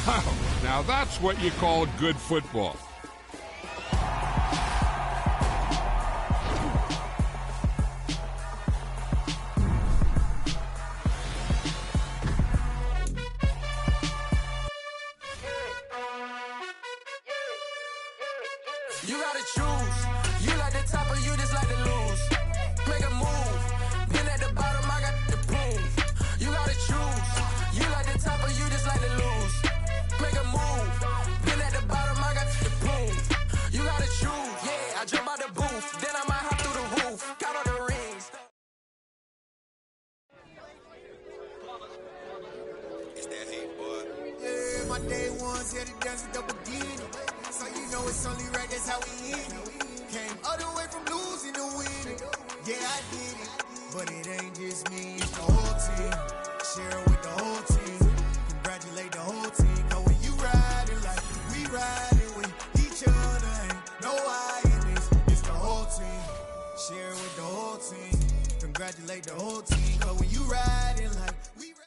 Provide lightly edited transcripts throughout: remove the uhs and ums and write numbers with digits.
Wow, now that's what you call good football. You gotta choose. You like the top or you just like to lose. Make a move. Been at the bottom, I got the proof. You gotta choose. You like the top or you just like to lose. Make a move. Been at the bottom, I got the proof. You gotta choose. Yeah, I jump out the booth. Then I might hop through the roof. Got all the rings. It's that hate, boy. Yeah, my day ones here to dance with the beginning. So you know it's only right, that's how we end it. Came all the way from losing to winning. Yeah, I did it, but it ain't just me, it's the whole team. Share it with the whole team. Congratulate the whole team. Cause when you riding like we riding with each other, ain't no I in this, it's the whole team. Share it with the whole team. Congratulate the whole team. Cause when you riding like we riding.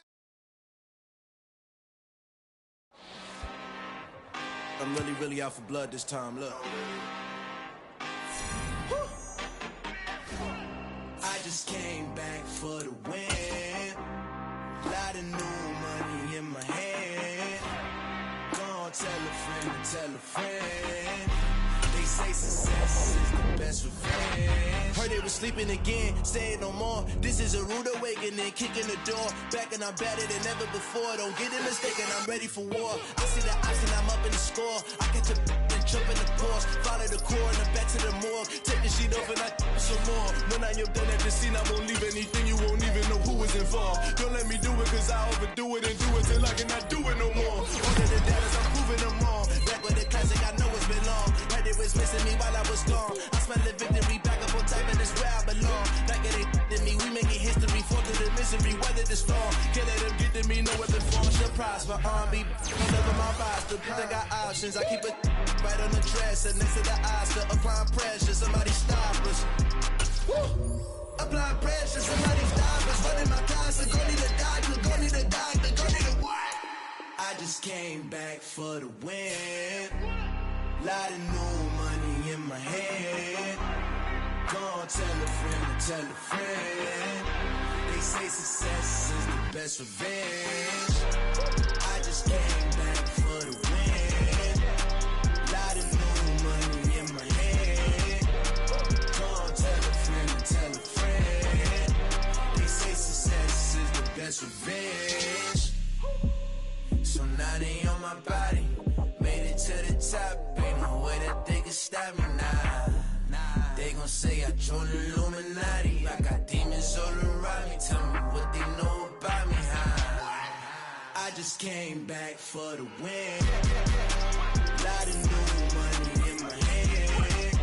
I'm really out for blood this time, look. I just came back for the win. Lot of new money in my hand. Gonna tell a friend to tell a friend. They say success is the best revenge. Heard they was sleeping again, saying no more. This is a rude awakening, kicking the door. Back and I'm better than ever before. Don't get it mistaken, I'm ready for war. I see the option, I'm up in the score. I catch a and jump in the course. Follow the core and then back to the morgue. Take the sheet off and I some more. When I am done at the scene, I won't leave anything. You won't even know who is involved. Don't let me do it, cause I overdo it and do it till I cannot do it no more. All of the data, I'm proving them wrong. Back with the classic, I know it's been long. Heard it was missing me while I was gone. I smell the victory back up on top, and it's where I belong. Like it ain't to me, we making history. Fall to the misery, weather the storm. Can't let them get to me, no weapon form. Surprise for R&B, all over my roster. Bitch, I got options. I keep it right on the dresser, next to the Oscar. Applying pressure, somebody stop us. Woo! Applying pressure, somebody stop us. Running my class, go need a doctor, go need a doctor, go need a what? I just came back for the win. Lot of new money in my hand. Gonna tell a friend to tell a friend. They say success is the best revenge. I just came back for the win. Lot of new money in my hand. Gonna tell a friend to tell a friend. They say success is the best revenge. So now they on my body. Made it to the top. Ain't no way that they can stop me now. They gon' say I joined the Illuminati. I got demons all around me. Tell me what they know about me, huh? I just came back for the win. Lot of new money in my hand.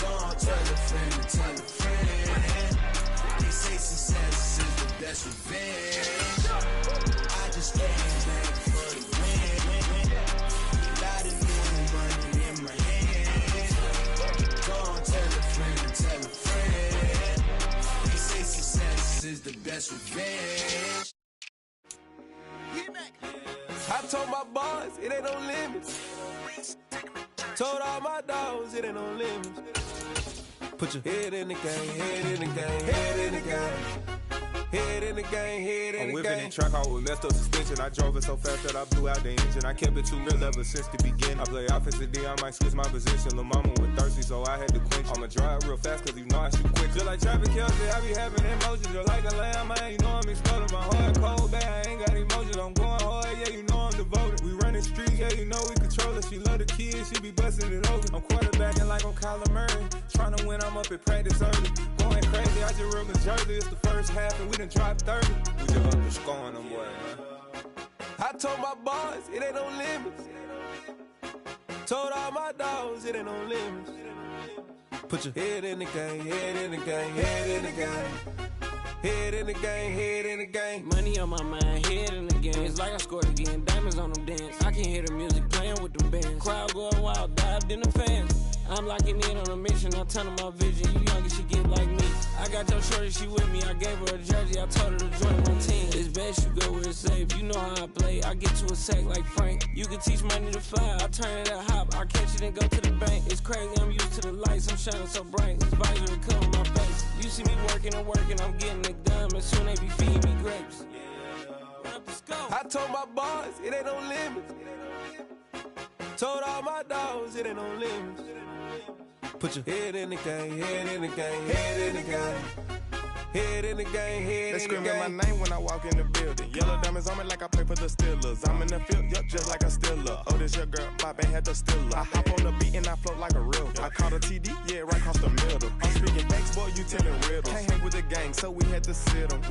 Gonna tell a friend to tell a friend. They say success is the best revenge. I just came back for the win. Lot of new money in my hand. Gonna tell a friend to tell a friend. They say success is the best revenge. I told my boys it ain't no limits. Told all my dogs it ain't no limits. Put your head in the game, head in the game, head in the game. Head in the game, head in the game. I'm whipping in track out with messed up suspension. I drove it so fast that I blew out the engine. I kept it too real ever since the beginning. I play offensive D, I might switch my position. Lil' mama was thirsty, so I had to quench. I'ma drive real fast, cause you know I shoot quick. Just like Travis Kelce, I be having emotions. Just like a lamb, man, you know I'm exploding. My heart cold, bad, I ain't got emotions. I'm going hard, yeah, you know I'm devoted. We running streets, yeah, you know we control it. She love the kids, she be busting it open. I'm quarterbacking like I'm Kyler Murray. Trying to win, I'm up at practice early. Going crazy, I just real the jersey. It's the first half, and we done dropped 30. We just up to scoring them, boy, man. I told my boys it ain't no limits. Told all my dogs it ain't no limits. Put your head in the game, head in the game, head in the game. Head in the game, head in the game. Money on my mind, head in the game. It's like I scored again, diamonds on them dance. I can hear the music playing with them bands. Crowd going wild, dived in the fans. I'm locking in on a mission, I'm turning my vision. You young, you should get like me. I got your shorty, she with me. I gave her a jersey, I told her to join my team. It's best you go where it's safe. You know how I play. I get to a sack like Frank. You can teach money to fly. I turn it at hop. I catch it and go to the bank. It's crazy, I'm used to the lights. I'm shining so bright. This visor will cover my face. You see me working and working. I'm getting it done. And soon they be feeding me grapes. I told my boys, it ain't no limits. Told all my dogs, it ain't no limits. Put your head in the game, head in the game, head in the game. Head in the game, head in the game. They screaming my name when I walk in the building. Yellow diamonds on me like I play for the Steelers. I'm in the field, yup, just like a Steeler. Oh, this your girl, my band had the Steeler. I hop on the beat and I float like a river. I caught a TD, yeah, right across the middle. I'm speaking thanks, boy, you telling riddles. Can't hang with the gang, so we had to sit them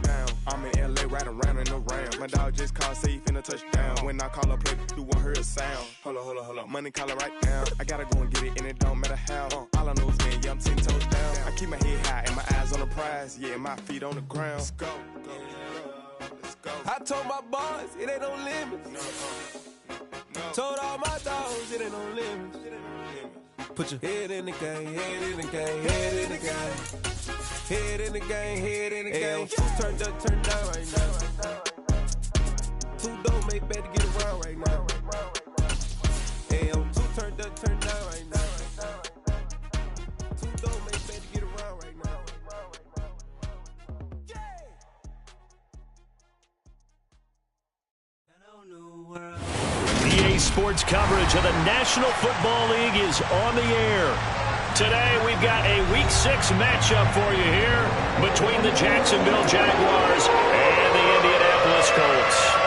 down. I'm in LA, riding around in the ram. My dog just called, say he finna touchdown. When I call a play, you won't hear a sound. Hold on, money call it right now. I gotta go and get it, and it don't matter how. All I know is man, yeah, I'm 10 toes down. I keep my head high and my eyes on the prize. Yeah, my feet on the ground. Let's go. I told my boys, it ain't no limits. Told all my dogs, it ain't no limits. Put your head in the game, head in the game, head in the game. Head in the game, head in the game. Turned up, turned down right now. Two don't make better get around right now. Two turned up, turned down right now. Two don't make better get around right now. EA Sports coverage of the National Football League is on the air. Today we've got a Week 6 matchup for you here between the Jacksonville Jaguars and the Indianapolis Colts.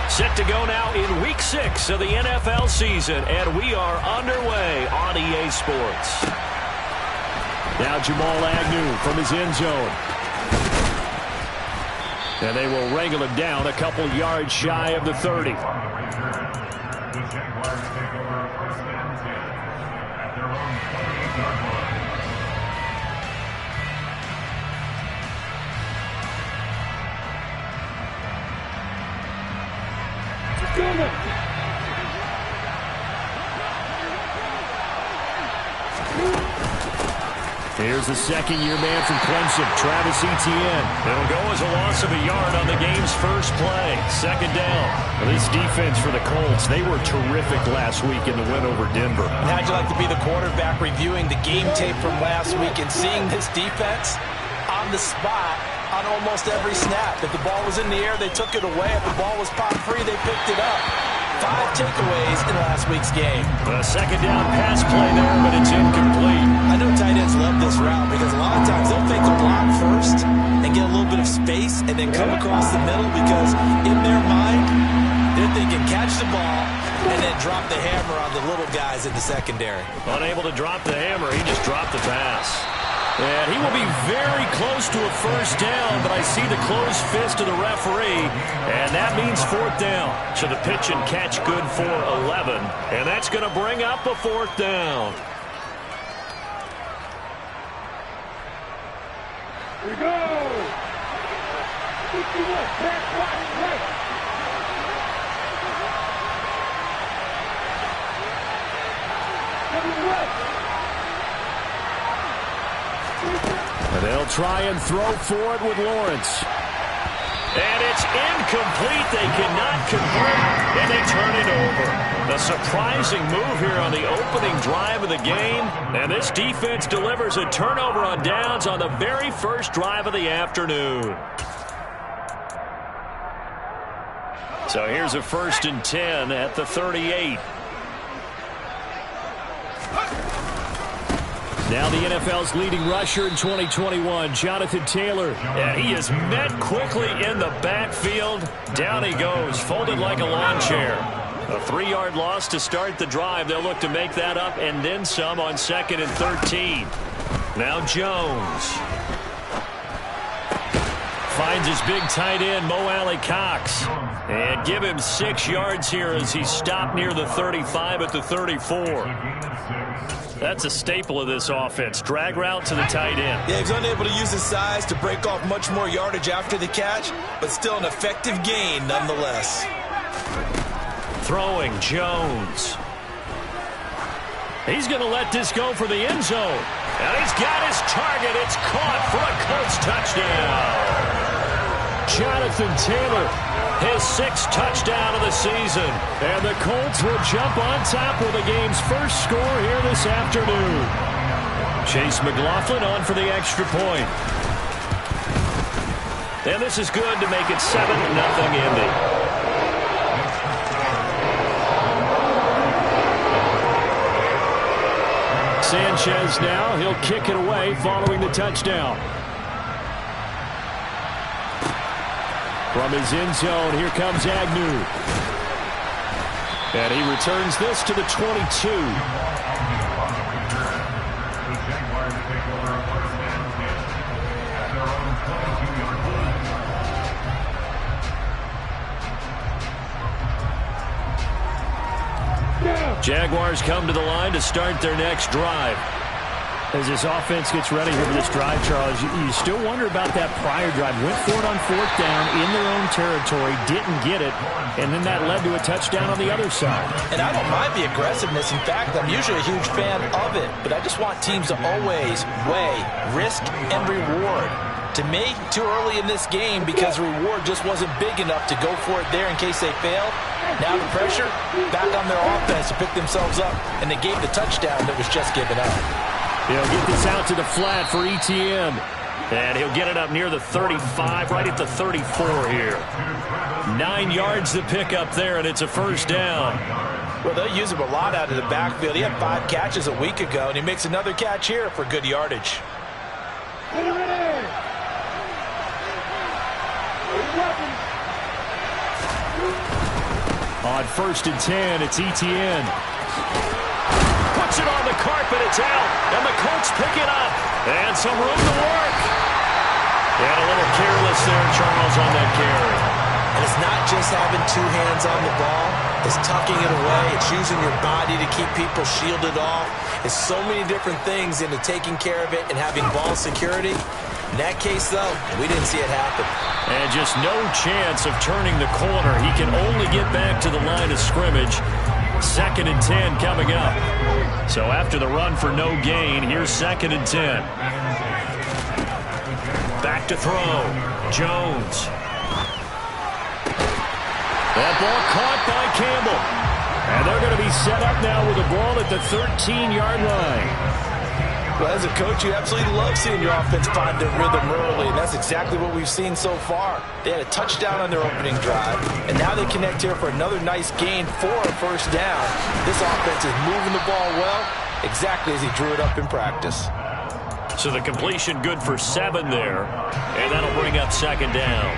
Set to go now in Week 6 of the NFL season, and we are underway on EA Sports. Now Jamal Agnew from his end zone. And they will wrangle him down a couple yards shy of the 30. Here's the second-year man from Clemson, Travis Etienne. It'll go as a loss of a yard on the game's first play. Second down. This defense for the Colts, they were terrific last week in the win over Denver. How'd you like to be the quarterback reviewing the game tape from last week and seeing this defense on the spot on almost every snap? If the ball was in the air, they took it away. If the ball was popped free, they picked it up. 5 takeaways in last week's game. A second down pass play there, but it's incomplete. I know tight ends love this route because a lot of times they'll fake a block first and get a little bit of space and then come across the middle because in their mind, they're thinking catch the ball and then drop the hammer on the little guys in the secondary. Unable to drop the hammer, he just dropped the pass. And he will be very close to a first down, but I see the closed fist of the referee, and that means fourth down. So the pitch and catch good for 11, and that's going to bring up a fourth down. Here we go! 51, pass, right. And they'll try and throw for it with Lawrence. And it's incomplete. They cannot convert, and they turn it over. A surprising move here on the opening drive of the game. And this defense delivers a turnover on downs on the very first drive of the afternoon. So here's a 1st and 10 at the 38. Now the NFL's leading rusher in 2021, Jonathan Taylor. And he is met quickly in the backfield. Down he goes, folded like a lawn chair. A 3-yard loss to start the drive. They'll look to make that up and then some on 2nd and 13. Now Jones. Finds his big tight end, Mo Alley-Cox. And give him 6 yards here as he stopped near the 35 at the 34. That's a staple of this offense. Drag route to the tight end. Yeah, he's unable to use his size to break off much more yardage after the catch, but still an effective gain nonetheless. Throwing Jones. He's going to let this go for the end zone. And he's got his target. It's caught for a Colts touchdown. Jonathan Taylor, his 6th touchdown of the season. And the Colts will jump on top with the game's first score here this afternoon. Chase McLaughlin on for the extra point. And this is good to make it 7-0 Indy. Sanchez now, he'll kick it away following the touchdown. From his end zone, here comes Agnew. And he returns this to the 22. Jaguars come to the line to start their next drive. As this offense gets ready here for this drive, Charles, you still wonder about that prior drive. Went for it on 4th down in their own territory, didn't get it, and then that led to a touchdown on the other side. And I don't mind the aggressiveness. In fact, I'm usually a huge fan of it, but I just want teams to always weigh risk and reward. To me, too early in this game because the reward just wasn't big enough to go for it there in case they failed. Now the pressure back on their offense to pick themselves up, and they gave the touchdown that was just given up. He'll get this out to the flat for Etienne. And he'll get it up near the 35, right at the 34 here. 9 yards to pick up there, and it's a first down. Well, they'll use him a lot out of the backfield. He had 5 catches a week ago, and he makes another catch here for good yardage. On 1st and 10, it's Etienne. Puts it on the carpet, it's out, and the Colts pick it up. And some room to work. And a little careless there, Charles, on that carry. And it's not just having 2 hands on the ball. It's tucking it away. It's using your body to keep people shielded off. It's so many different things into taking care of it and having ball security. In that case, though, we didn't see it happen. And just no chance of turning the corner. He can only get back to the line of scrimmage. 2nd and 10 coming up. So after the run for no gain, here's 2nd and 10. Back to throw. Jones. That ball caught by Campbell. And they're going to be set up now with the ball at the 13-yard line. Well, as a coach, you absolutely love seeing your offense find their rhythm early, and that's exactly what we've seen so far. They had a touchdown on their opening drive, and now they connect here for another nice gain for a first down. This offense is moving the ball well, exactly as he drew it up in practice. So the completion good for 7 there, and that'll bring up 2nd down.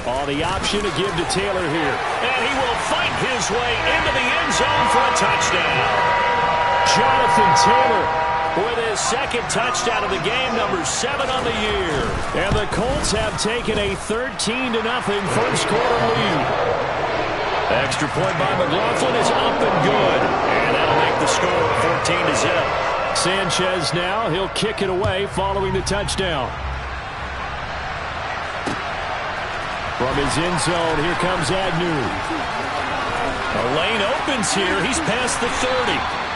On the option to give to Taylor here. And he will fight his way into the end zone for a touchdown. Jonathan Taylor with his 2nd touchdown of the game, number 7 on the year. And the Colts have taken a 13-0 first quarter lead. Extra point by McLaughlin is up and good. And that'll make the score 14-0. Sanchez now, he'll kick it away following the touchdown. From his end zone, here comes Agnew. The lane opens here. He's past the 30.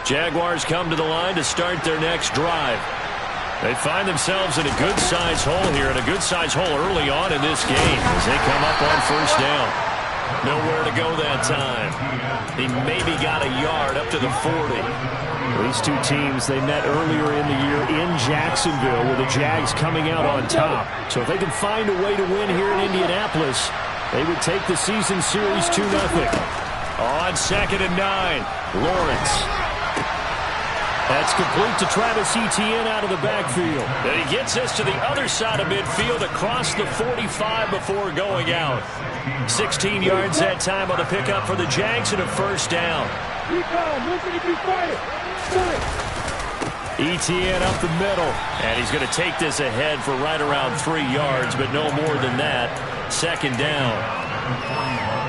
Jaguars come to the line to start their next drive. They find themselves in a good-sized hole here, and a good-sized hole early on in this game as they come up on first down. Nowhere to go that time. He maybe got a yard up to the 40. These two teams, they met earlier in the year in Jacksonville with the Jags coming out on top. So if they can find a way to win here in Indianapolis, they would take the season series 2-0. On 2nd and 9, Lawrence. That's complete to Travis Etienne out of the backfield. And he gets this to the other side of midfield across the 45 before going out. 16 yards that time on the pickup for the Jags and a first down. Etienne up the middle. And he's going to take this ahead for right around 3 yards, but no more than that. Second down.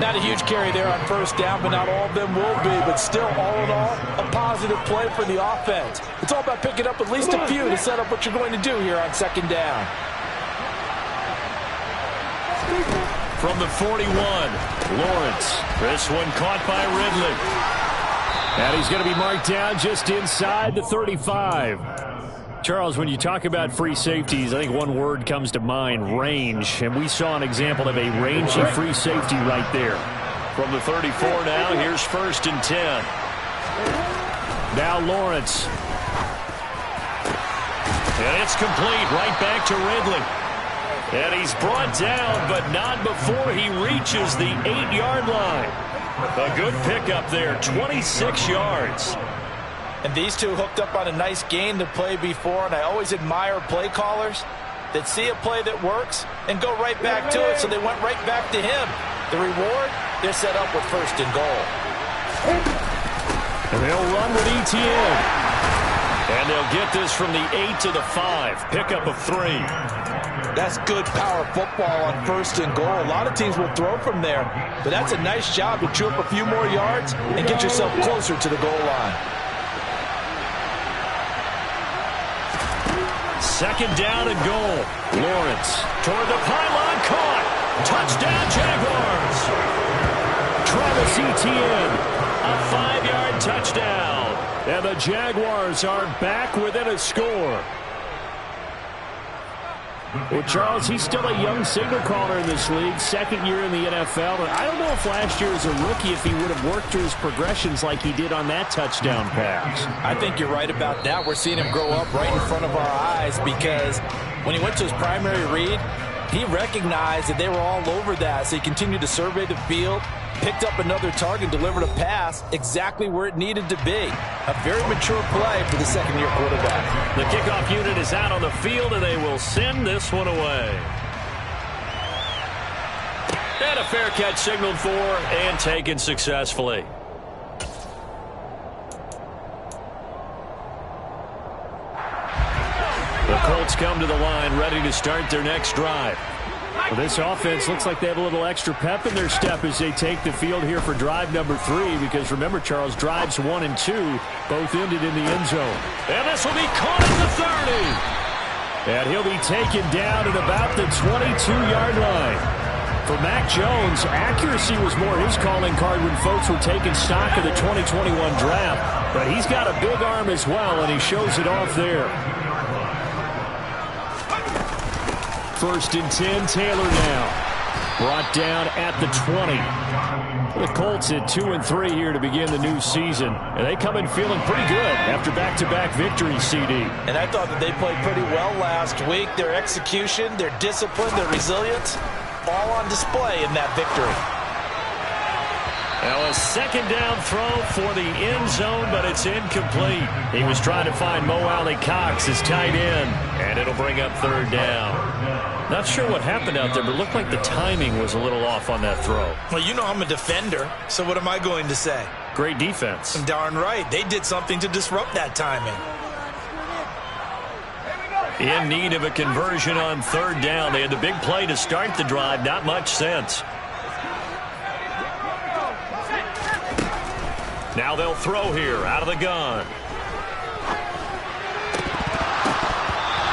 Not a huge carry there on first down, but not all of them will be. But still, all in all, a positive play for the offense. It's all about picking up at least a few to set up what you're going to do here on second down. From the 41, Lawrence. This one caught by Ridley. And he's going to be marked down just inside the 35. Charles, when you talk about free safeties, I think one word comes to mind, range. And we saw an example of a rangy free safety right there. From the 34 now, here's 1st and 10. Now Lawrence. And it's complete right back to Ridley. And he's brought down, but not before he reaches the 8-yard line. A good pickup there, 26 yards. And these two hooked up on a nice gain to play before, and I always admire play callers that see a play that works and go right back to it, so they went right back to him. The reward, they're set up with 1st and goal. And they'll run with Etienne. And they'll get this from the 8 to the 5. Pickup of 3. That's good power football on 1st and goal. A lot of teams will throw from there, but that's a nice job to chew up a few more yards and get yourself closer to the goal line. Second down and goal. Lawrence toward the pylon, caught. Touchdown, Jaguars. Travis Etienne, a 5-yard touchdown. And the Jaguars are back within a score. Well, Charles, he's still a young signal caller in this league, 2nd year in the NFL. And I don't know if last year as a rookie, if he would have worked through his progressions like he did on that touchdown pass. I think you're right about that. We're seeing him grow up right in front of our eyes because when he went to his primary read, he recognized that they were all over that. So he continued to survey the field, picked up another target, delivered a pass exactly where it needed to be. A very mature play for the 2nd-year quarterback. The kickoff unit is out on the field, and they will send this one away. And a fair catch signaled for and taken successfully. The Colts come to the line, ready to start their next drive. Well, this offense looks like they have a little extra pep in their step as they take the field here for drive number 3, because remember, Charles, drives 1 and 2 both ended in the end zone. And this will be caught at the 30. And he'll be taken down at about the 22-yard line. For Mac Jones, accuracy was more his calling card when folks were taking stock of the 2021 draft. But he's got a big arm as well, and he shows it off there. 1st and 10, Taylor now. Brought down at the 20. The Colts at 2-3 here to begin the new season. And they come in feeling pretty good after back-to-back victories, CD. And I thought that they played pretty well last week. Their execution, their discipline, their resilience, all on display in that victory. Now a 2nd down throw for the end zone, but it's incomplete. He was trying to find Mo Alley-Cox, his tight end, and it'll bring up 3rd down. Not sure what happened out there, but it looked like the timing was a little off on that throw. Well, you know I'm a defender, so what am I going to say? Great defense. Darn right. They did something to disrupt that timing. In need of a conversion on 3rd down. They had the big play to start the drive. Not much sense. Now they'll throw here out of the gun.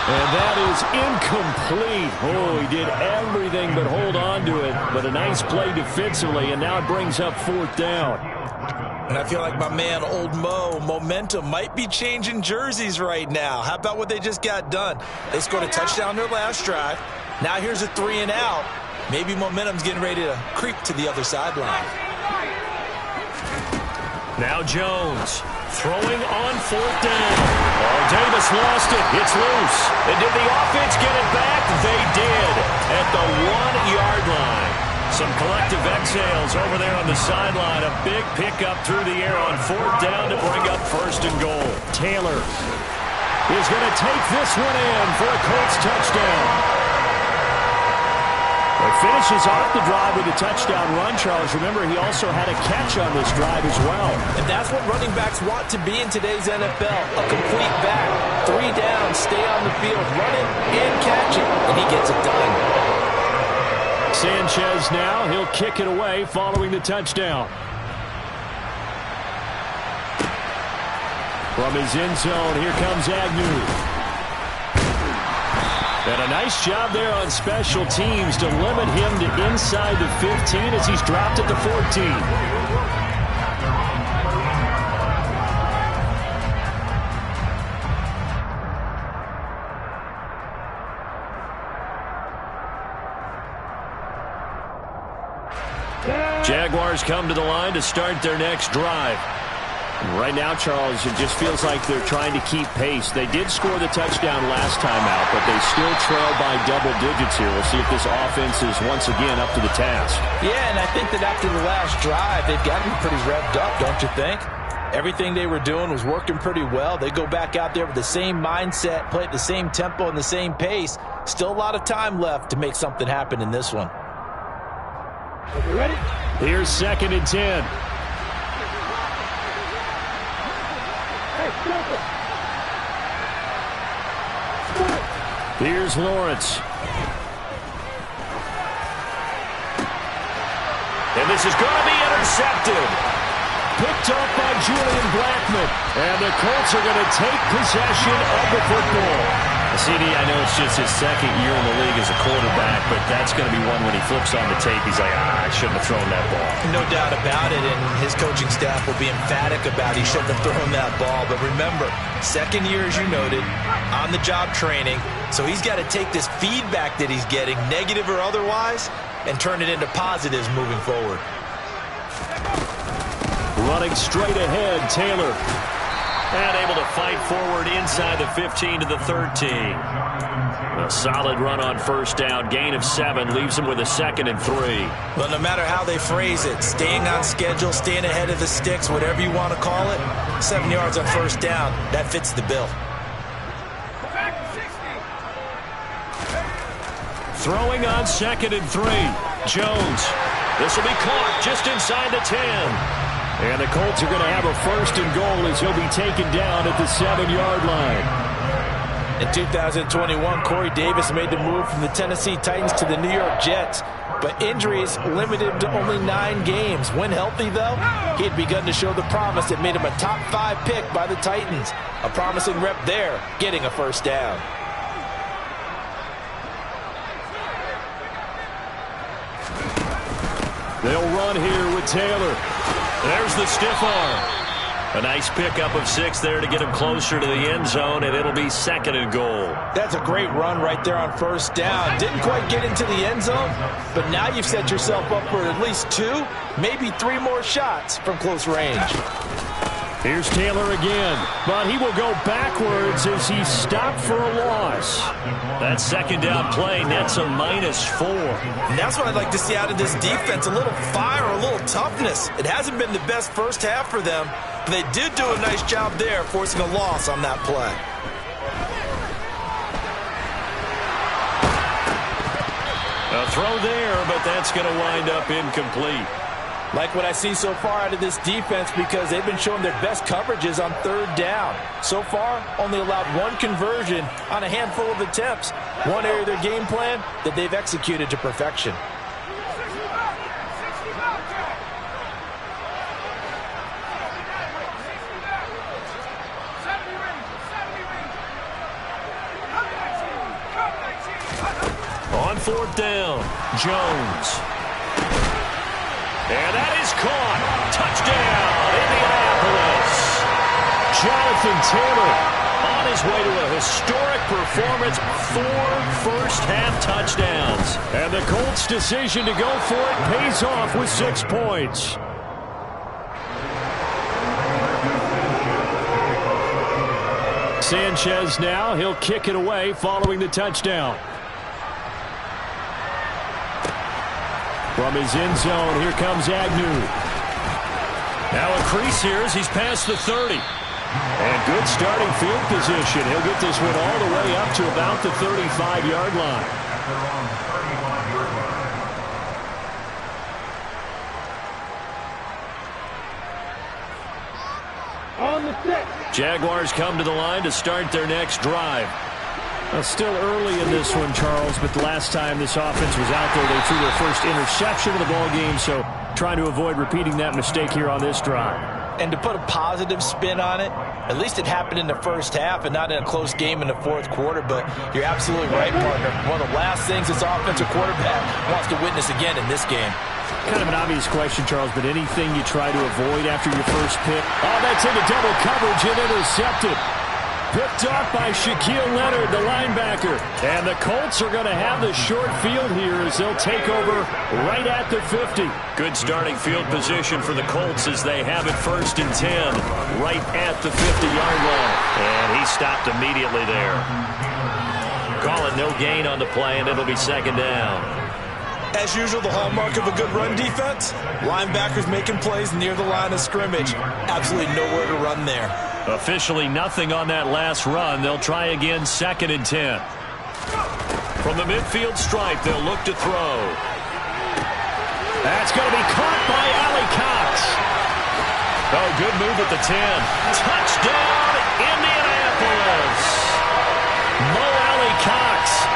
And that is incomplete. Oh, he did everything but hold on to it. But a nice play defensively, and now it brings up 4th down. And I feel like my man, Old Mo, momentum might be changing jerseys right now. How about what they just got done? They scored a touchdown their last drive. Now here's a 3 and out. Maybe momentum's getting ready to creep to the other sideline. Now Jones throwing on 4th down. Oh, Davis lost it. It's loose. And did the offense get it back? They did at the 1-yard line. Some collective exhales over there on the sideline. A big pickup through the air on 4th down to bring up 1st first and goal. Taylor is going to take this one in for a Colts touchdown. He finishes off the drive with a touchdown run, Charles. Remember, he also had a catch on this drive as well. And that's what running backs want to be in today's NFL. A complete back. 3 down, stay on the field, running and catching, and he gets it done. Sanchez now, he'll kick it away following the touchdown. From his end zone, here comes Agnew. And a nice job there on special teams to limit him to inside the 15 as he's dropped at the 14. Jaguars come to the line to start their next drive. Right now, Charles, it just feels like they're trying to keep pace. They did score the touchdown last time out, but they still trail by double digits here. We'll see if this offense is once again up to the task. Yeah, and I think that after the last drive, they've got to be pretty revved up, don't you think? Everything they were doing was working pretty well. They go back out there with the same mindset, play at the same tempo and the same pace. Still a lot of time left to make something happen in this one. You ready? Here's 2nd and 10. Here's Lawrence. And this is going to be intercepted. Picked up by Julian Blackmon. And the Colts are going to take possession of the football. CD, I know it's just his 2nd year in the league as a quarterback, but that's going to be one when he flips on the tape. He's like, I shouldn't have thrown that ball. No doubt about it, and his coaching staff will be emphatic about he shouldn't have thrown that ball. But remember, 2nd year, as you noted, on-the-job training, so he's got to take this feedback that he's getting, negative or otherwise, and turn it into positives moving forward. Running straight ahead, Taylor. And able to fight forward inside the 15 to the 13. A solid run on first down. Gain of 7 leaves him with a 2nd and 3. Well, no matter how they phrase it, staying on schedule, staying ahead of the sticks, whatever you want to call it, 7 yards on first down, that fits the bill. Throwing on 2nd and 3. Jones. This will be caught just inside the 10. And the Colts are going to have a 1st and goal as he'll be taken down at the 7-yard line. In 2021, Corey Davis made the move from the Tennessee Titans to the New York Jets, but injuries limited him to only 9 games. When healthy, though, he had begun to show the promise that made him a top 5 pick by the Titans. A promising rep there, getting a first down. They'll run here with Taylor. There's the stiff arm. A nice pickup of 6 there to get him closer to the end zone, and it'll be 2nd and goal. That's a great run right there on first down. Didn't quite get into the end zone, but now you've set yourself up for at least 2, maybe 3 more shots from close range. Here's Taylor again, but he will go backwards as he's stopped for a loss. That 2nd down play nets a -4. And that's what I'd like to see out of this defense, a little fire, a little toughness. It hasn't been the best first half for them, but they did do a nice job there, forcing a loss on that play. A throw there, but that's going to wind up incomplete. Like what I see so far out of this defense because they've been showing their best coverages on 3rd down. So far, only allowed 1 conversion on a handful of attempts. One area of their game plan that they've executed to perfection. On 4th down, Jones. And that is caught. Touchdown, Indianapolis. Jonathan Taylor on his way to a historic performance. 4 first-half touchdowns. And the Colts' decision to go for it pays off with 6 points. Sanchez now. He'll kick it away following the touchdown. From his end zone, here comes Agnew. Now a crease here as he's past the 30. And good starting field position. He'll get this one all the way up to about the 35-yard line. On the set. Jaguars come to the line to start their next drive. Still early in this one, Charles, but the last time this offense was out there, they threw their first interception of the ball game, so trying to avoid repeating that mistake here on this drive. And to put a positive spin on it, at least it happened in the first half and not in a close game in the fourth quarter, but you're absolutely right, partner. One of the last things this offensive quarterback wants to witness again in this game. Kind of an obvious question, Charles, but anything you try to avoid after your first pick? Oh, that's into double coverage and intercepted. Picked off by Shaquille Leonard, the linebacker. And the Colts are going to have the short field here as they'll take over right at the 50. Good starting field position for the Colts as they have it 1st and 10 right at the 50-yard line. And he stopped immediately there. Calling no gain on the play, and it'll be 2nd down. As usual, the hallmark of a good run defense, linebackers making plays near the line of scrimmage. Absolutely nowhere to run there. Officially nothing on that last run. They'll try again 2nd and 10. From the midfield stripe, they'll look to throw. That's going to be caught by Allie Cox. Oh, good move at the 10. Touchdown, Indianapolis. Mo Allie Cox,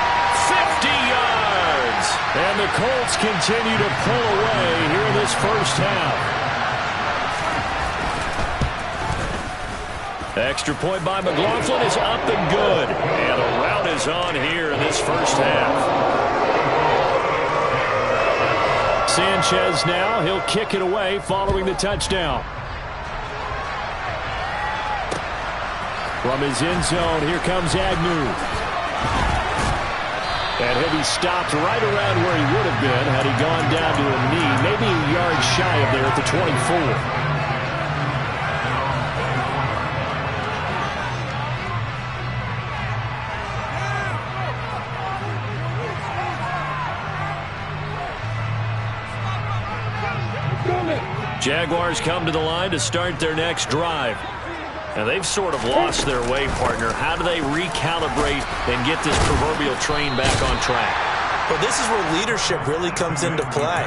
50 yards. And the Colts continue to pull away here in this first half. Extra point by McLaughlin is up and good. And the rout is on here in this first half. Sanchez now, he'll kick it away following the touchdown. From his end zone, here comes Agnew. And he'll be stopped right around where he would have been had he gone down to a knee, maybe a yard shy of there at the 24. Jaguars come to the line to start their next drive. And they've sort of lost their way, partner. How do they recalibrate and get this proverbial train back on track? Well, this is where leadership really comes into play.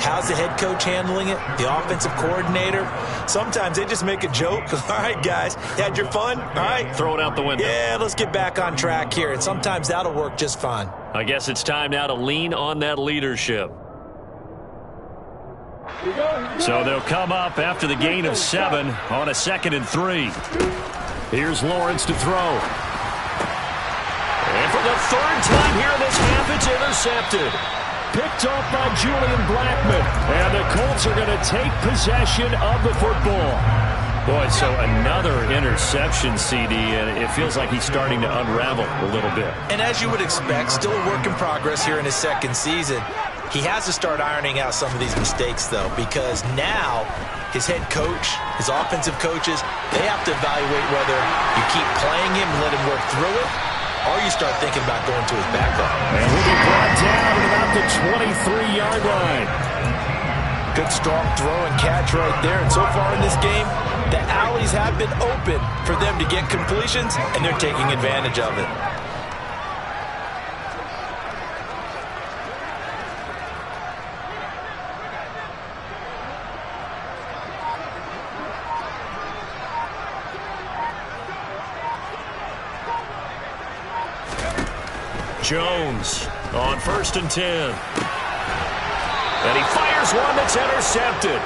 How's the head coach handling it? The offensive coordinator? Sometimes they just make a joke. All right, guys, had your fun? All right. Throw it out the window. Yeah, let's get back on track here. And sometimes that'll work just fine. I guess it's time now to lean on that leadership. So they'll come up after the gain of 7 on a 2nd and 3. Here's Lawrence to throw. And for the 3rd time here in this half, it's intercepted. Picked off by Julian Blackmon. And the Colts are going to take possession of the football. Boy, so another interception, CD, and it feels like he's starting to unravel a little bit. And as you would expect, still a work in progress here in his 2nd season. He has to start ironing out some of these mistakes, though, because now his head coach, his offensive coaches, they have to evaluate whether you keep playing him and let him work through it, or you start thinking about going to his backup. And he'll be brought down at about the 23-yard line. Good strong throw and catch right there. And so far in this game, the alleys have been open for them to get completions, and they're taking advantage of it. Jones on 1st and 10. And he fires one that's intercepted.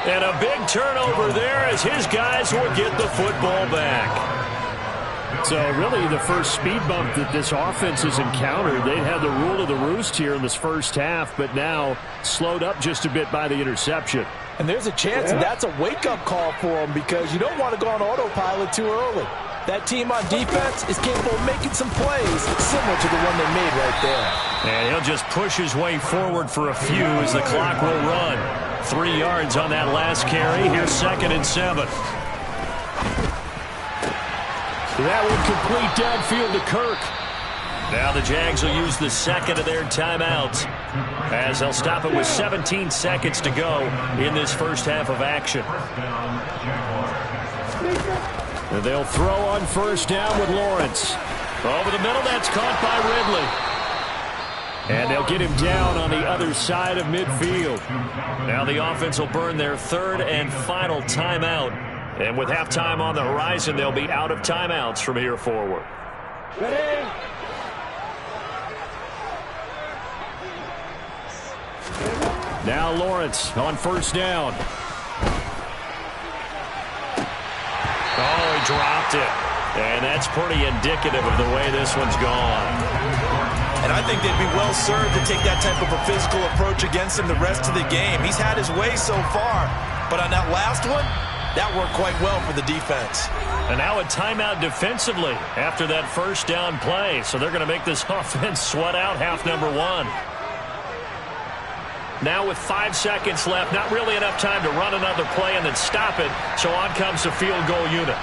And a big turnover there as his guys will get the football back. So really the first speed bump that this offense has encountered. They had the rule of the roost here in this first half, but now slowed up just a bit by the interception. And there's a chance that that's a wake-up call for them because you don't want to go on autopilot too early. That team on defense is capable of making some plays similar to the one they made right there. And he'll just push his way forward for a few as the clock will run. 3 yards on that last carry. Here's 2nd and 7. That would complete downfield to Kirk. Now the Jags will use the 2nd of their timeouts as they'll stop it with 17 seconds to go in this first half of action. They'll throw on first down with Lawrence. Over the middle, that's caught by Ridley. And they'll get him down on the other side of midfield. Now the offense will burn their third and final timeout. And with halftime on the horizon, they'll be out of timeouts from here forward. Ready? Now Lawrence on first down. Oh, he dropped it. And that's pretty indicative of the way this one's gone. And I think they'd be well served to take that type of a physical approach against him the rest of the game. He's had his way so far, but on that last one, that worked quite well for the defense. And now a timeout defensively after that first down play. So they're going to make this offense sweat out half number one. Now with 5 seconds left, not really enough time to run another play and then stop it. So on comes the field goal unit.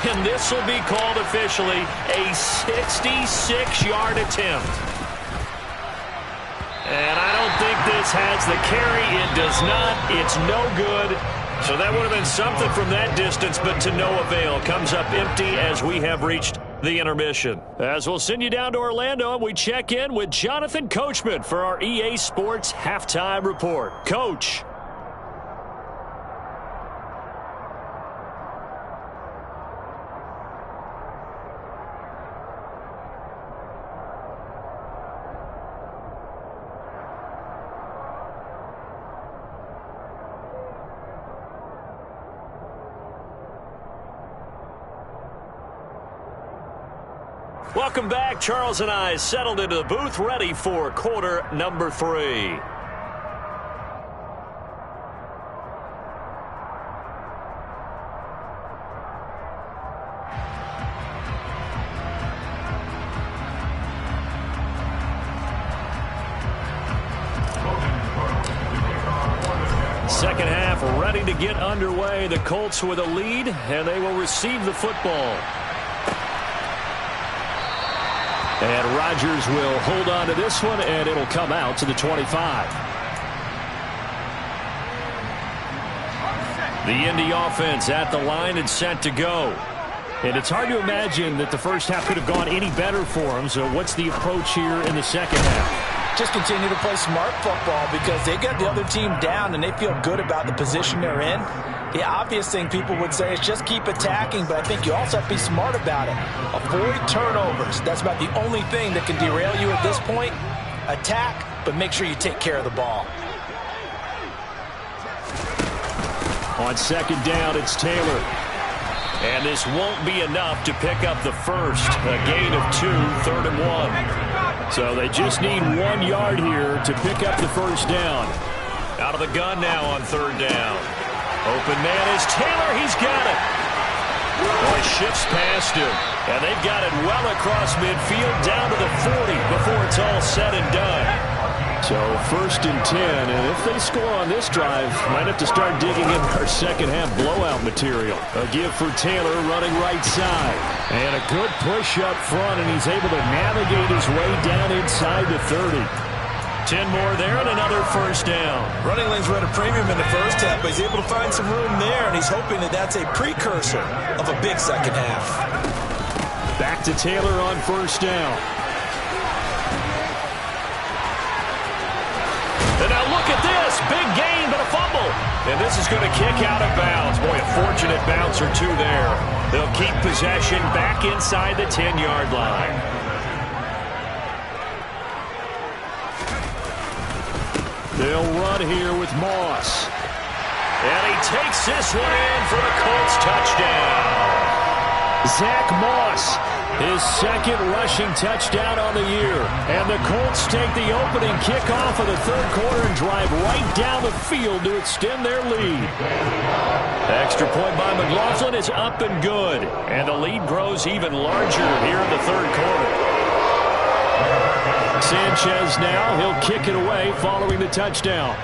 And this will be called officially a 66-yard attempt. And I don't think this has the carry. It does not. It's no good. So that would have been something from that distance, but to no avail. Comes up empty as we have reached the intermission. As we'll send you down to Orlando, and we check in with Jonathan Coachman for our EA Sports Halftime Report. Coach. Welcome back. Charles and I settled into the booth, ready for quarter number 3. Second half ready to get underway. The Colts with a lead, and they will receive the football. And Rodgers will hold on to this one, and it'll come out to the 25. The Indy offense at the line and set to go. And it's hard to imagine that the first half could have gone any better for them. So what's the approach here in the second half? Just continue to play smart football because they got the other team down and they feel good about the position they're in. The obvious thing people would say is just keep attacking, but I think you also have to be smart about it. Avoid turnovers. That's about the only thing that can derail you at this point. Attack, but make sure you take care of the ball. On second down, it's Taylor. And this won't be enough to pick up the first. A gain of 2, 3rd and 1. So they just need 1 yard here to pick up the first down. Out of the gun now on 3rd down. Open man is Taylor. He's got it. Boy, shifts past him. And they've got it well across midfield down to the 40 before it's all said and done. So 1st and 10. And if they score on this drive, might have to start digging in our second half blowout material. A give for Taylor running right side. And a good push up front, and he's able to navigate his way down inside the 30. 10 more there and another first down. Running lanes were at a premium in the first half, but he's able to find some room there, and he's hoping that that's a precursor of a big second half. Back to Taylor on first down. And now look at this. Big gain, but a fumble. And this is going to kick out of bounds. Boy, a fortunate bounce or two there. They'll keep possession back inside the 10-yard line. They'll run here with Moss. And he takes this one in for a Colts touchdown. Zach Moss, his second rushing touchdown on the year. And the Colts take the opening kickoff of the 3rd quarter and drive right down the field to extend their lead. Extra point by McLaughlin is up and good. And the lead grows even larger here in the 3rd quarter. Sanchez now, he'll kick it away following the touchdown.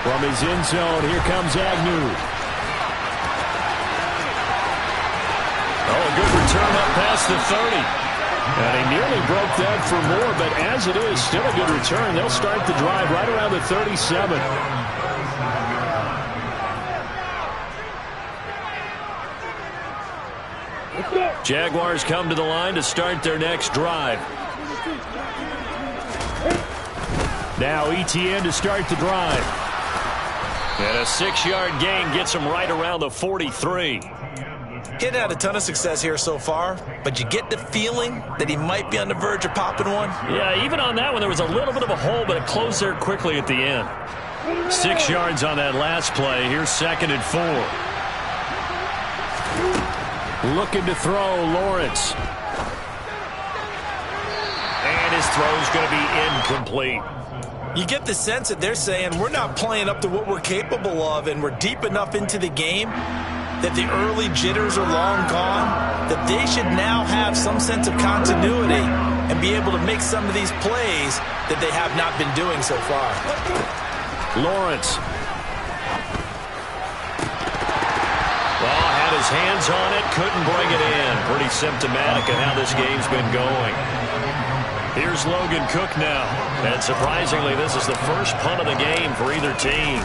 From his end zone, here comes Agnew. Oh, a good return up past the 30. And he nearly broke that for more, but as it is, still a good return. They'll start the drive right around the 37. Jaguars come to the line to start their next drive. Now Etienne to start the drive. And a 6-yard gain gets him right around the 43. He hadn't had a ton of success here so far, but you get the feeling that he might be on the verge of popping one. Yeah, even on that one, there was a little bit of a hole, but it closed there quickly at the end. 6 yards on that last play. Here's 2nd and 4. Looking to throw, Lawrence. And his throw's going to be incomplete. You get the sense that they're saying we're not playing up to what we're capable of, and we're deep enough into the game that the early jitters are long gone, that they should now have some sense of continuity and be able to make some of these plays that they have not been doing so far. Lawrence. Well, had his hands on it, couldn't bring it in. Pretty symptomatic of how this game's been going. Here's Logan Cook now. And surprisingly, this is the first punt of the game for either team.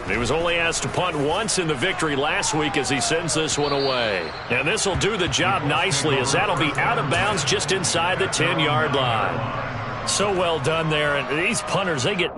He was only asked to punt once in the victory last week as he sends this one away. And this will do the job nicely as that'll be out of bounds just inside the 10-yard line. So well done there. And these punters, they get...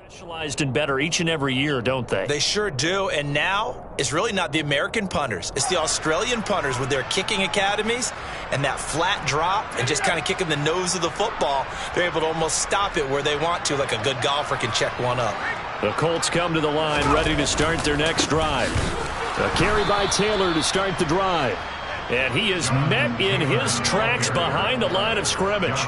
specialized and better each and every year, don't they? They sure do, and now it's really not the American punters. It's the Australian punters with their kicking academies and that flat drop and just kind of kicking the nose of the football. They're able to almost stop it where they want to, like a good golfer can check one up. The Colts come to the line ready to start their next drive. A carry by Taylor to start the drive. And he is met in his tracks behind the line of scrimmage.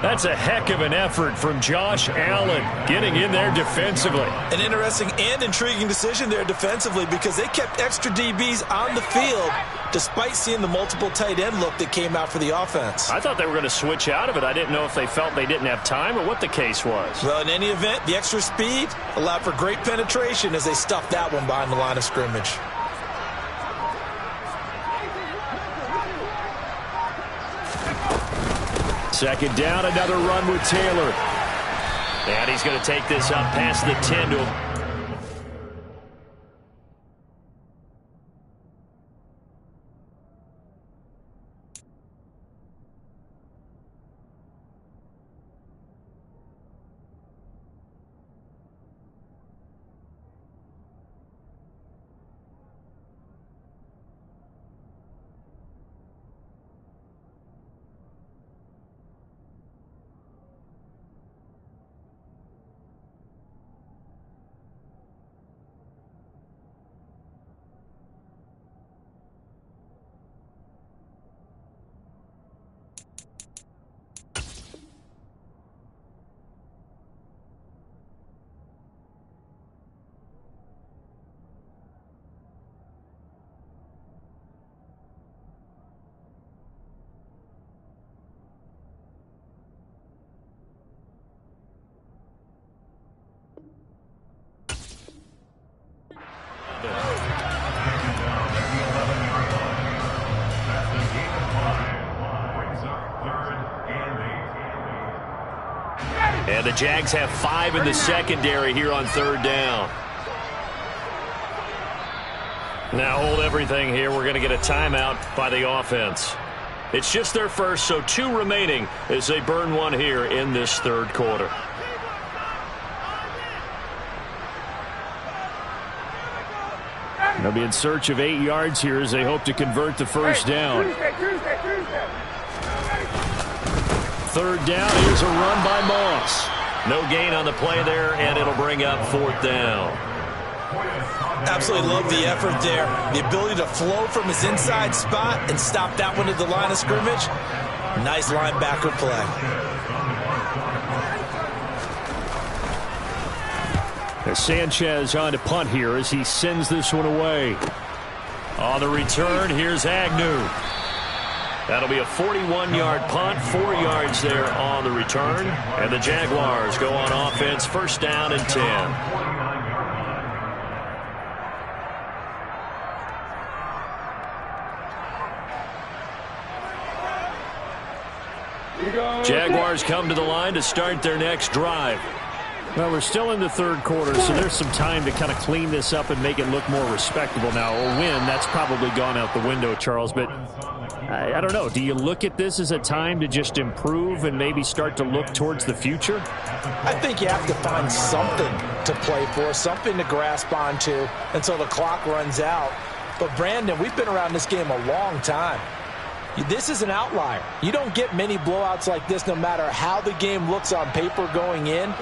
That's a heck of an effort from Josh Allen getting in there defensively. An interesting and intriguing decision there defensively because they kept extra DBs on the field despite seeing the multiple tight end look that came out for the offense. I thought they were going to switch out of it. I didn't know if they felt they didn't have time or what the case was. Well, in any event, the extra speed allowed for great penetration as they stuffed that one behind the line of scrimmage. Second down, another run with Taylor. And he's going to take this up past the 10 to him. And the Jags have 5 in the secondary here on third down. Now hold everything here. We're going to get a timeout by the offense. It's just their first, so 2 remaining as they burn one here in this third quarter. They'll be in search of 8 yards here as they hope to convert the first down. Third down, here's a run by Moss. No gain on the play there, and it'll bring up 4th down. Absolutely love the effort there. The ability to flow from his inside spot and stop that one at the line of scrimmage. Nice linebacker play. As Sanchez on to punt here as he sends this one away. On the return, here's Agnew. That'll be a 41-yard punt, 4 yards there on the return. And the Jaguars go on offense, first down and 10. Jaguars come to the line to start their next drive. Well, we're still in the third quarter, so there's some time to kind of clean this up and make it look more respectable now. A win, that's probably gone out the window, Charles, but I don't know. Do you look at this as a time to just improve and maybe start to look towards the future? I think you have to find something to play for, something to grasp onto until the clock runs out. But, Brandon, we've been around this game a long time. This is an outlier. You don't get many blowouts like this no matter how the game looks on paper going in.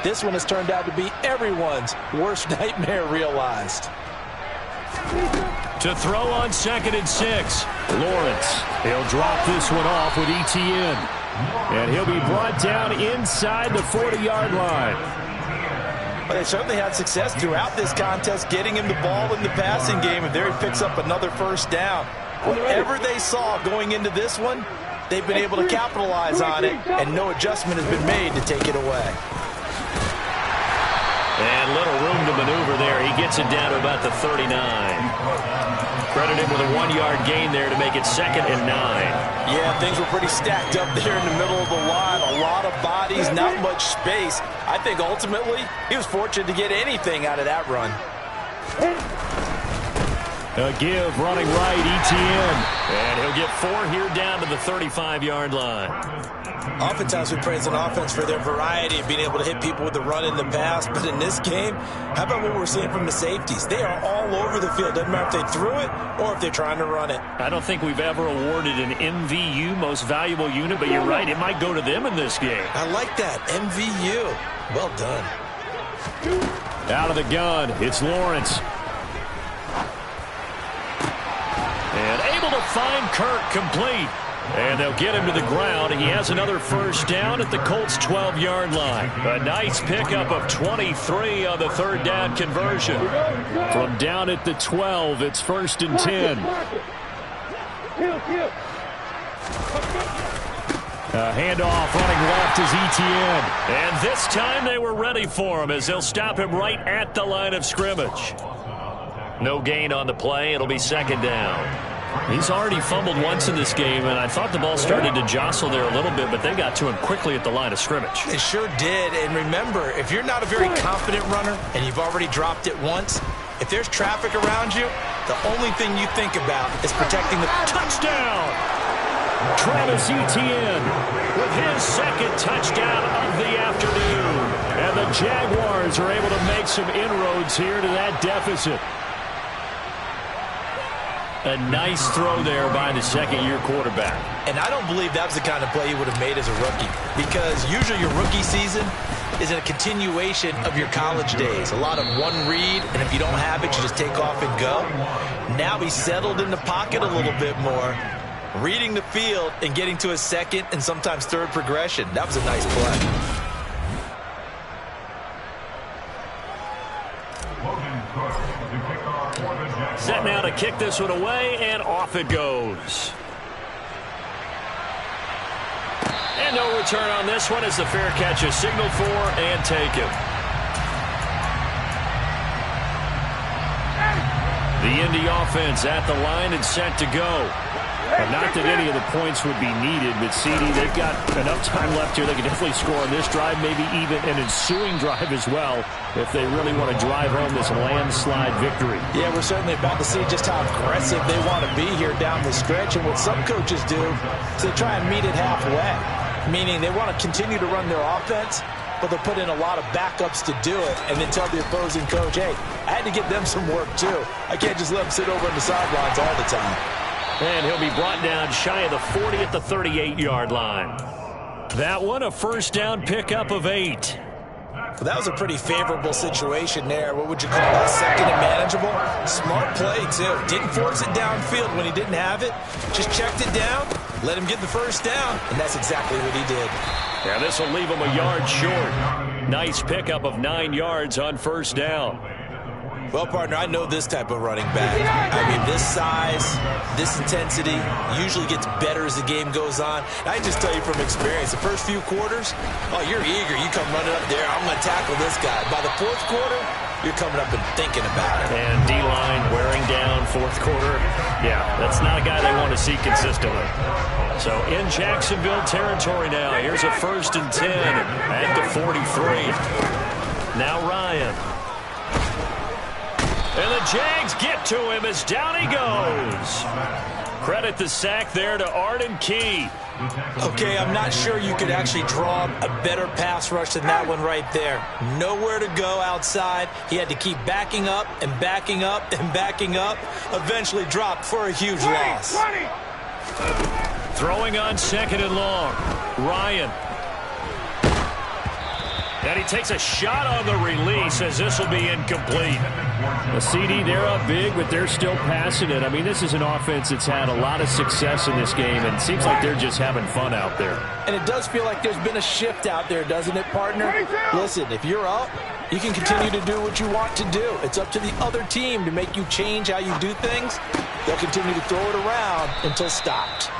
This one has turned out to be everyone's worst nightmare realized. To throw on 2nd and 6. Lawrence. He'll drop this one off with Etienne. And he'll be brought down inside the 40-yard line. But they certainly had success throughout this contest getting him the ball in the passing game, and there he picks up another first down. Whatever they saw going into this one, they've been able to capitalize on it, and no adjustment has been made to take it away. And little room to maneuver there. He gets it down to about the 39. Credit him with a 1-yard gain there to make it 2nd and 9. Yeah, things were pretty stacked up there in the middle of the line. A lot of bodies, not much space. I think ultimately he was fortunate to get anything out of that run. A give running right, Etienne. And he'll get 4 here down to the 35-yard line. Oftentimes we praise an offense for their variety of being able to hit people with the run in the pass. But in this game, how about what we're seeing from the safeties? They are all over the field. Doesn't matter if they threw it or if they're trying to run it. I don't think we've ever awarded an MVU, most valuable unit, but you're right. It might go to them in this game. I like that. MVU. Well done. Out of the gun, it's Lawrence. And able to find Kirk complete. And they'll get him to the ground. He has another first down at the Colts' 12-yard line. A nice pickup of 23 on the third down conversion. From down at the 12, it's 1st and 10. A handoff running left is Etienne. And this time they were ready for him as they'll stop him right at the line of scrimmage. No gain on the play. It'll be 2nd down. He's already fumbled once in this game, and I thought the ball started to jostle there a little bit, but they got to him quickly at the line of scrimmage. They sure did. And remember, if you're not a very confident runner and you've already dropped it once, if there's traffic around you, the only thing you think about is protecting the touchdown. Travis Etienne with his 2nd touchdown of the afternoon. And the Jaguars are able to make some inroads here to that deficit. A nice throw there by the 2nd-year quarterback. And I don't believe that was the kind of play he would have made as a rookie, because usually your rookie season is a continuation of your college days. A lot of one read, and if you don't have it, you just take off and go. Now he's settled in the pocket a little bit more, reading the field and getting to his 2nd and sometimes 3rd progression. That was a nice play. Set now to kick this one away, and off it goes. And no return on this one as the fair catch is signaled for and taken. The Indy offense at the line and set to go. Not that any of the points would be needed, but CD, they've got enough time left here. They can definitely score on this drive, maybe even an ensuing drive as well, if they really want to drive home this landslide victory. Yeah, we're certainly about to see just how aggressive they want to be here down the stretch. And what some coaches do is they try and meet it halfway, meaning they want to continue to run their offense, but they'll put in a lot of backups to do it and then tell the opposing coach, hey, I had to give them some work too. I can't just let them sit over on the sidelines all the time. And he'll be brought down shy of the 40 at the 38-yard line. That one, a first down pickup of 8. Well, that was a pretty favorable situation there. What would you call that? 2nd and manageable? Smart play, too. Didn't force it downfield when he didn't have it. Just checked it down let him get the first down, and that's exactly what he did. Yeah, this will leave him a yard short. Nice pickup of 9 yards on first down. Well, partner, I know this type of running back. I mean, this size, this intensity usually gets better as the game goes on. I just tell you from experience, the first few quarters, oh, you're eager. You come running up there, I'm going to tackle this guy. By the fourth quarter, you're coming up and thinking about it. And D-line wearing down fourth quarter. Yeah, that's not a guy they want to see consistently. So in Jacksonville territory now, here's a 1st and 10 at the 43. Now Ryan. And the Jags get to him as down he goes. Credit the sack there to Arden Key. Okay, I'm not sure you could actually draw a better pass rush than that one right there. Nowhere to go outside. He had to keep backing up and backing up and backing up. Eventually dropped for a huge loss. Throwing on 2nd and long. Ryan. And he takes a shot on the release as this will be incomplete. The CD, they're up big, but they're still passing it. I mean, this is an offense that's had a lot of success in this game, and it seems like they're just having fun out there. And it does feel like there's been a shift out there, doesn't it, partner? Listen, if you're up, you can continue to do what you want to do. It's up to the other team to make you change how you do things. They'll continue to throw it around until stopped.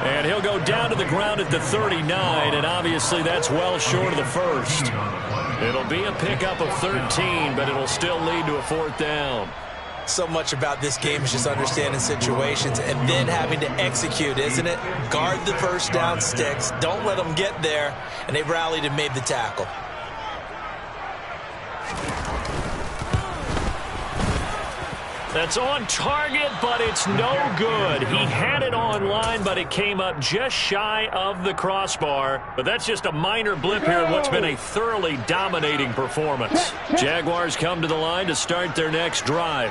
And he'll go down to the ground at the 39, and obviously that's well short of the first. It'll be a pickup of 13, but it'll still lead to a 4th down. So much about this game is just understanding situations and then having to execute, isn't it? Guard the first down sticks. Don't let them get there. And they rallied and made the tackle. That's on target, but it's no good. He had it on line, but it came up just shy of the crossbar. But that's just a minor blip here in what's been a thoroughly dominating performance. Jaguars come to the line to start their next drive.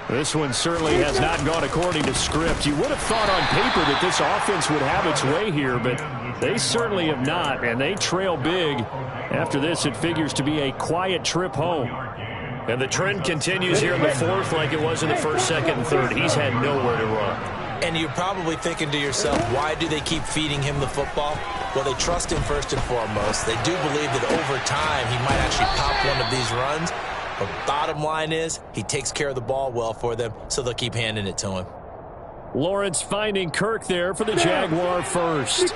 This one certainly has not gone according to script. You would have thought on paper that this offense would have its way here, but they certainly have not, and they trail big. After this, it figures to be a quiet trip home. And the trend continues here in the 4th like it was in the 1st, 2nd, and 3rd. He's had nowhere to run. And you're probably thinking to yourself, why do they keep feeding him the football? Well, they trust him first and foremost. They do believe that over time he might actually pop one of these runs. But bottom line is, he takes care of the ball well for them, so they'll keep handing it to him. Lawrence finding Kirk there for the Jaguar first.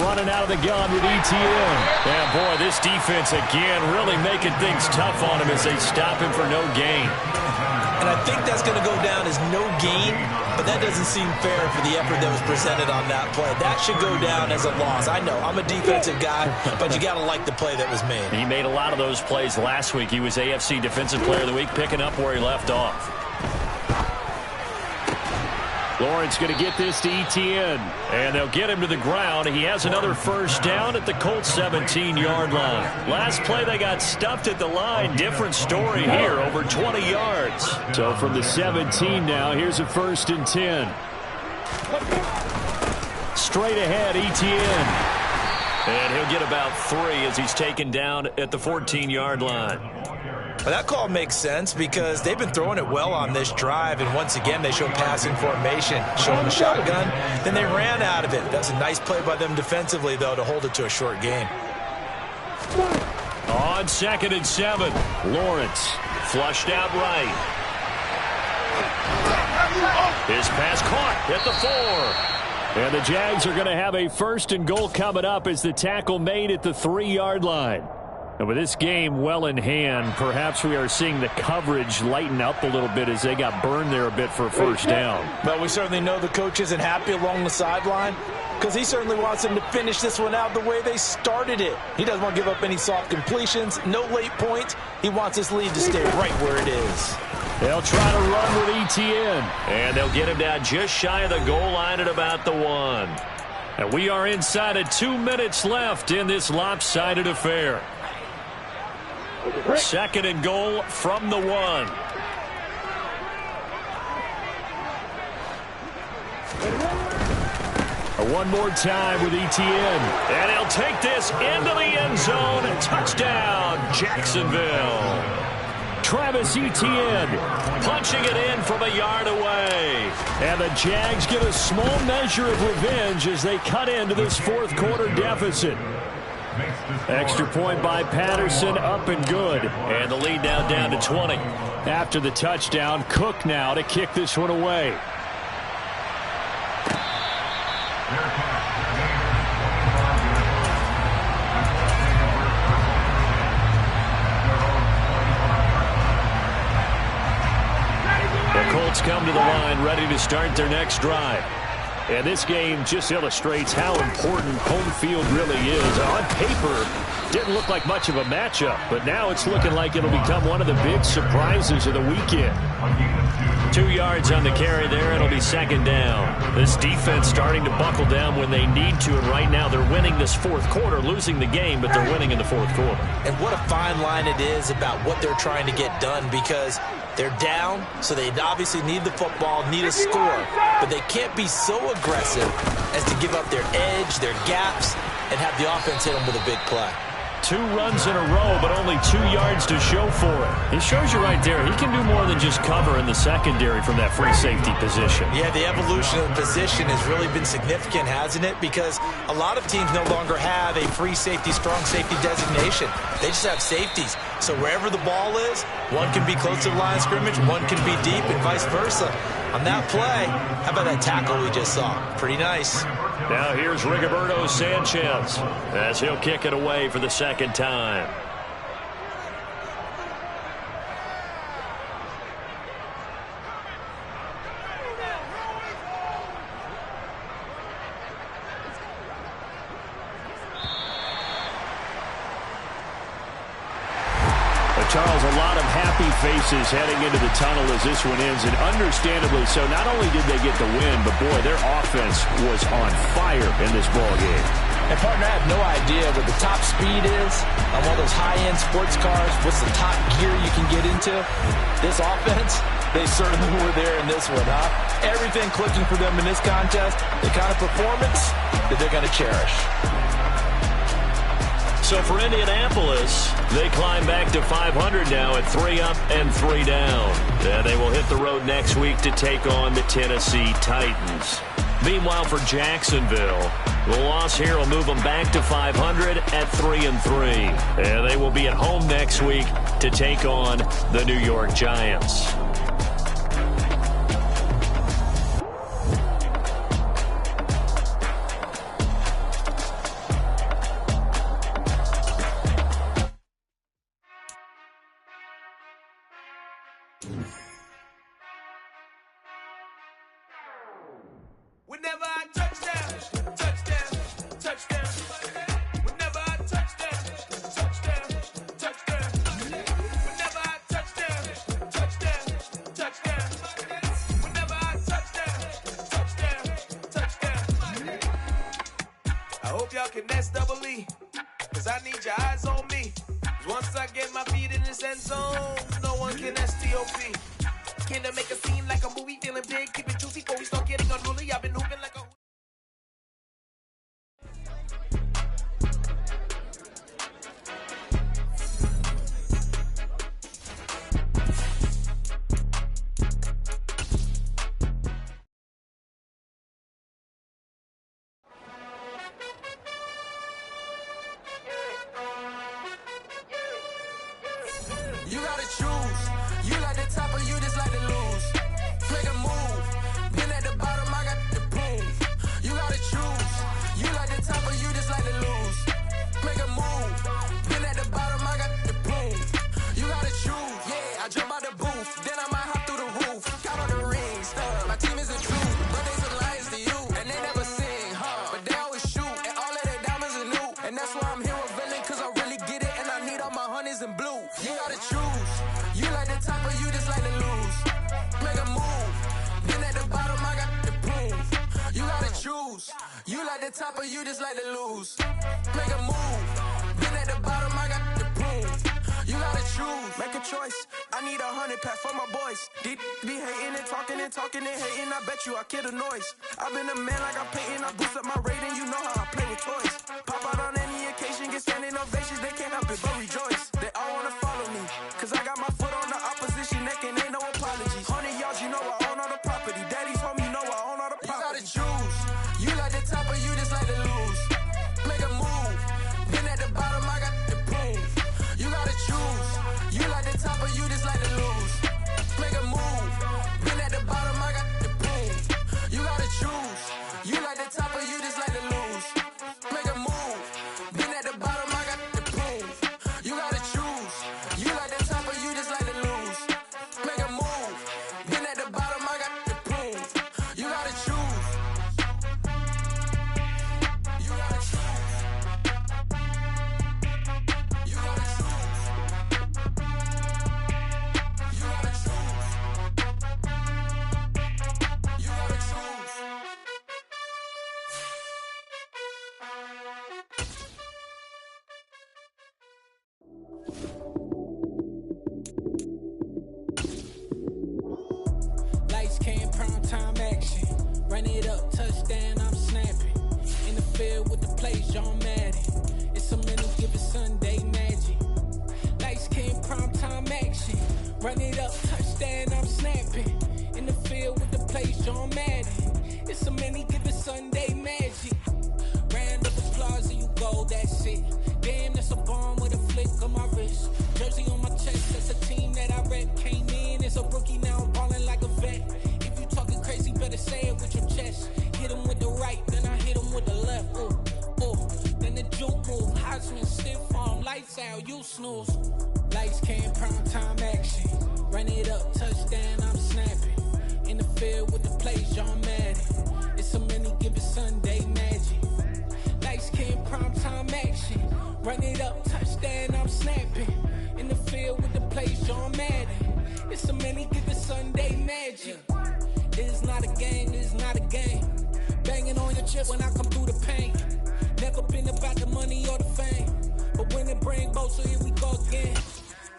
Running out of the gun with ETN. And boy, this defense again really making things tough on him as they stop him for no gain. And I think that's going to go down as no gain, but that doesn't seem fair for the effort that was presented on that play. That should go down as a loss. I know, I'm a defensive guy, but you got to like the play that was made. He made a lot of those plays last week. He was AFC Defensive Player of the Week, picking up where he left off. Lawrence going to get this to ETN, and they'll get him to the ground. He has another first down at the Colts 17-yard line. Last play they got stuffed at the line. Different story here, over 20 yards. So from the 17 now, here's a 1st and 10. Straight ahead, ETN. And he'll get about 3 as he's taken down at the 14-yard line. Well, that call makes sense because they've been throwing it well on this drive, and once again they show passing formation, showing the shotgun, then they ran out of it. That's a nice play by them defensively, though, to hold it to a short gain. On 2nd and 7, Lawrence flushed out right. His pass caught at the 4. And the Jags are going to have a 1st and goal coming up as the tackle made at the 3-yard line. And with this game well in hand, perhaps we are seeing the coverage lighten up a little bit as they got burned there a bit for a first down. Well, we certainly know the coach isn't happy along the sideline because he certainly wants them to finish this one out the way they started it. He doesn't want to give up any soft completions, no late points. He wants this lead to stay right where it is. They'll try to run with ETN, and they'll get him down just shy of the goal line at about the 1. And we are inside of 2 minutes left in this lopsided affair. 2nd and goal from the 1. One more time with ETN. And he'll take this into the end zone. Touchdown, Jacksonville. Travis Etienne punching it in from a yard away. And the Jags get a small measure of revenge as they cut into this fourth quarter deficit. Extra point by Patterson, up and good. And the lead now down to 20. After the touchdown, Cook now to kick this one away. The Colts come to the line ready to start their next drive. And this game just illustrates how important home field really is. On paper, didn't look like much of a matchup, but now it's looking like it'll become one of the big surprises of the weekend. 2 yards on the carry there. It'll be second down. This defense starting to buckle down when they need to, and right now they're winning this fourth quarter, losing the game, but they're winning in the fourth quarter. And what a fine line it is about what they're trying to get done, because they're down, so they obviously need the football, need a score, but they can't be so aggressive as to give up their edge, their gaps, and have the offense hit them with a big play. 2 runs in a row, but only 2 yards to show for it. It shows you right there, he can do more than just cover in the secondary from that free safety position. Yeah, the evolution of the position has really been significant, hasn't it? Because a lot of teams no longer have a free safety, strong safety designation. They just have safeties. So wherever the ball is, one can be close to the line of scrimmage, one can be deep, and vice versa. On that play, how about that tackle we just saw? Pretty nice. Now here's Rigoberto Sanchez as he'll kick it away for the second time. Charles, a lot of happy faces heading into the tunnel as this one ends, and understandably so. Not only did they get the win, but boy, their offense was on fire in this ball game. And partner, I have no idea what the top speed is on one of those high-end sports cars. What's the top gear you can get into? This offense, they certainly were there in this one, huh? Everything clicking for them in this contest, the kind of performance that they're going to cherish. So for Indianapolis, they climb back to 500 now at 3 up and 3 down. And they will hit the road next week to take on the Tennessee Titans. Meanwhile, for Jacksonville, the loss here will move them back to 500 at 3 and 3. And they will be at home next week to take on the New York Giants. Whenever I touchdown, touchdown, touchdown. Whenever I touchdown, touchdown, touchdown. Whenever I touchdown, touchdown, touchdown. Whenever I touchdown, touchdown, touchdown. I hope y'all can nest double E, cause I need your eyes on me. Cause once I get my feet in this end zone, no one can STOP. Can I make a scene like a movie, feeling big, keep it juicy before we start getting unruly. I've been hooping like a... You gotta choose. You like the top or you just like to lose. Make a move. Been at the bottom, I got the proof. You gotta choose. You like the top or you just like to lose. Make a move. Been at the bottom, I got the proof. You gotta choose. Yeah, I jump out the booth. Then I might hop through the roof. Count all the rings. My team is the truth. But they some liars to you. And they never sing, huh? But they always shoot. And all of their diamonds are new. And that's why I'm here revealing. Cause I really get it. And I need all my honeys in blue. You gotta choose. You like the top or you just like to lose. Make a move. Then at the bottom, I got the proof. You gotta choose. You like the top or you just like to lose. Make a move. Then at the bottom, I got the proof. You gotta choose. Make a choice. I need 100 pack for my boys. Deep be hating and talking and hating. I bet you I kill the noise. I've been a man like I'm painting. I boost up my rating. You know how I play with toys. Pop out on any occasion, get standing ovations. They can't help it but rejoice. They all wanna follow me. Cause I got my foot on the touchdown, I'm snapping. In the field with the plays, John Madden. It's a many given Sunday magic. Lights came primetime action. Run it up, touchdown, I'm snapping. In the field with the plays, John Madden. It's a many given Sunday magic. Round of applause and you go, that's it. Damn, that's a bomb with a flick on my wrist. Jersey on my chest, that's a team that I rep. Came in as a rookie, now I'm ballin' like a vet. If you talking crazy, better say it with your chest. Hit him with the right, then I hit him with the left. Ooh, ooh. Then the juke move, Heisman, stiff arm, lights out, you snooze. Lights came, prime time action. Run it up, touchdown, I'm snapping. In the field with the plays, John Madden. It's a many given Sunday magic. Lights came, prime time action. Run it up, touchdown, I'm snapping. In the field with the plays, John Madden. It's a many given Sunday magic. It is not a game, it is not a game. Banging on your chest when I come through the paint. Never been about the money or the fame. But when it bring both, so here we go again.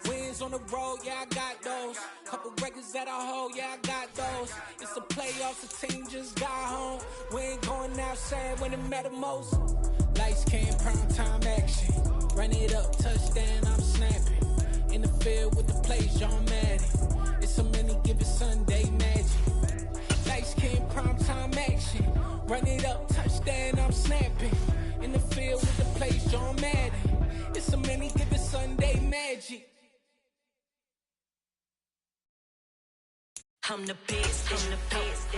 Wins on the road, yeah, I got those. Couple records that I hold, yeah, I got those. It's the playoffs, the team just got home. We ain't going outside when it matter most. Lights came, prime time action. Run it up, touchdown, I'm snapping. In the field with the plays, John Madden. It's a many given Sunday magic. Lights came, prime time action. Run it up, touchdown, I'm snapping. In the field with the plays, John Madden. It's a many given Sunday magic. I'm the best, I'm the best,